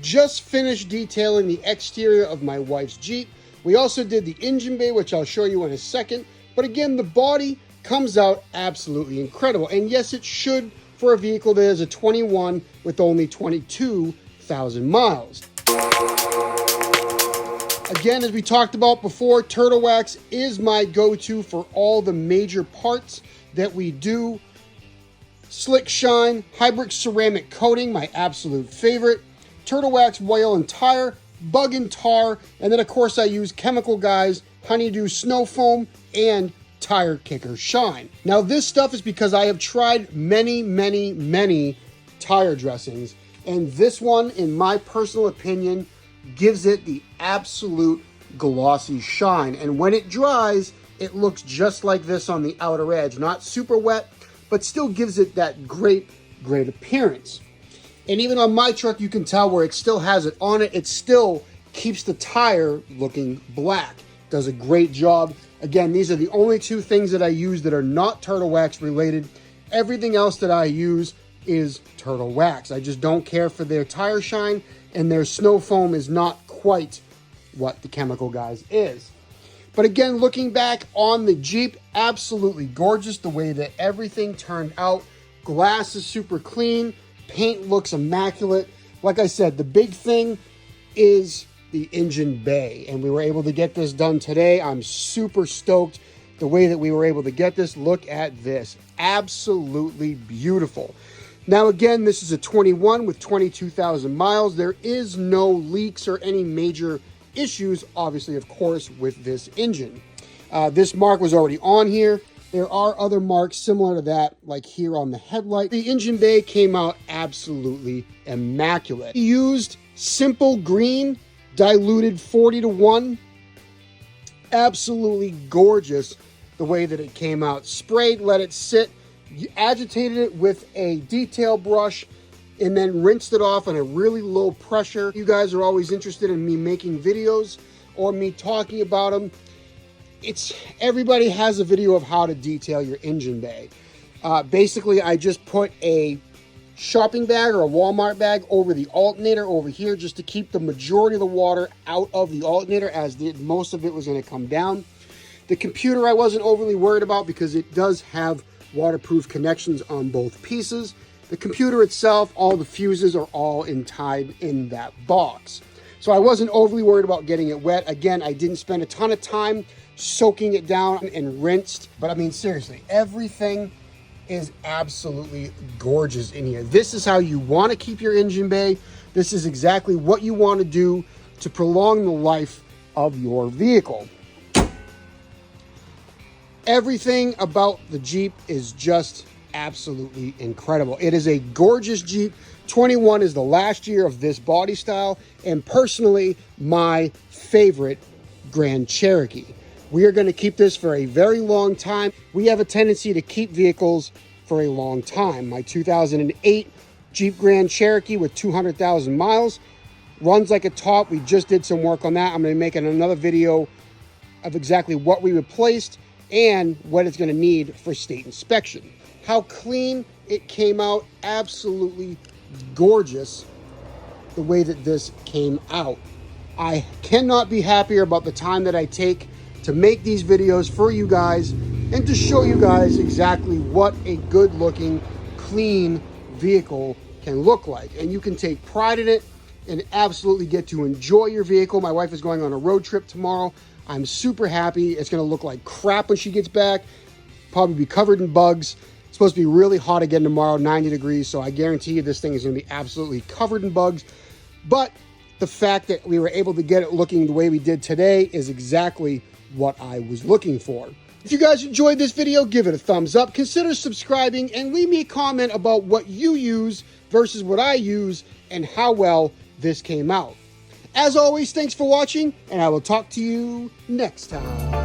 just finished detailing the exterior of my wife's Jeep. We also did the engine bay, which I'll show you in a second. But again, the body comes out absolutely incredible. And yes, it should for a vehicle that is a 21 with only 22,000 miles. Again, as we talked about before, Turtle Wax is my go-to for all the major parts that we do. Slick Shine, Hybrix ceramic coating, my absolute favorite. Turtle Wax oil and tire, Bug and Tar, and then of course I use Chemical Guys, Honeydew Snow Foam, and Tire Kicker Shine. Now this stuff is because I have tried many tire dressings, and this one, in my personal opinion, gives it the absolute glossy shine. And when it dries, it looks just like this on the outer edge. Not super wet, but still gives it that great appearance. And even on my truck, you can tell where it still has it on it. It still keeps the tire looking black. Does a great job. Again, these are the only two things that I use that are not Turtle Wax related. Everything else that I use is Turtle Wax. I just don't care for their tire shine, and their snow foam is not quite what the Chemical Guys is. But again, looking back on the Jeep, absolutely gorgeous the way that everything turned out. Glass is super clean. Paint looks immaculate. Like I said, the big thing is the engine bay, and we were able to get this done today. I'm super stoked the way that we were able to get this. Look at this. Absolutely beautiful. Now again, this is a 21 with 22,000 miles. There is no leaks or any major issues, obviously, of course, with this engine. This mark was already on here. There are other marks similar to that, like here on the headlight. The engine bay came out absolutely immaculate. We used simple green, diluted 40:1. Absolutely gorgeous the way that it came out. Sprayed, let it sit. You agitated it with a detail brush and then rinsed it off on a really low pressure. You guys are always interested in me making videos or me talking about them. Everybody has a video of how to detail your engine bay. Basically, I just put a shopping bag or a Walmart bag over the alternator over here just to keep the majority of the water out of the alternator, as most of it was going to come down. The computer I wasn't overly worried about because it does have waterproof connections on both pieces. The computer itself, all the fuses are all tied in that box. So I wasn't overly worried about getting it wet. Again, I didn't spend a ton of time soaking it down and rinsed. But I mean, seriously, everything is absolutely gorgeous in here. This is how you want to keep your engine bay. This is exactly what you want to do to prolong the life of your vehicle. Everything about the Jeep is just absolutely incredible. It is a gorgeous Jeep. 21 is the last year of this body style, and personally, my favorite Grand Cherokee. We are going to keep this for a very long time. We have a tendency to keep vehicles for a long time. My 2008 Jeep Grand Cherokee with 200,000 miles runs like a top. We just did some work on that. I'm going to be making another video of exactly what we replaced and what it's going to need for state inspection. How clean it came out. Absolutely gorgeous the way that this came out. I cannot be happier about the time that I take to make these videos for you guys and to show you guys exactly what a good looking, clean vehicle can look like. And you can take pride in it and absolutely get to enjoy your vehicle. My wife is going on a road trip tomorrow. I'm super happy. It's going to look like crap when she gets back. Probably be covered in bugs. It's supposed to be really hot again tomorrow, 90 degrees. So I guarantee you this thing is going to be absolutely covered in bugs. But the fact that we were able to get it looking the way we did today is exactly what I was looking for. If you guys enjoyed this video, give it a thumbs up. Consider subscribing and leave me a comment about what you use versus what I use and how well this came out. As always, thanks for watching, and I will talk to you next time.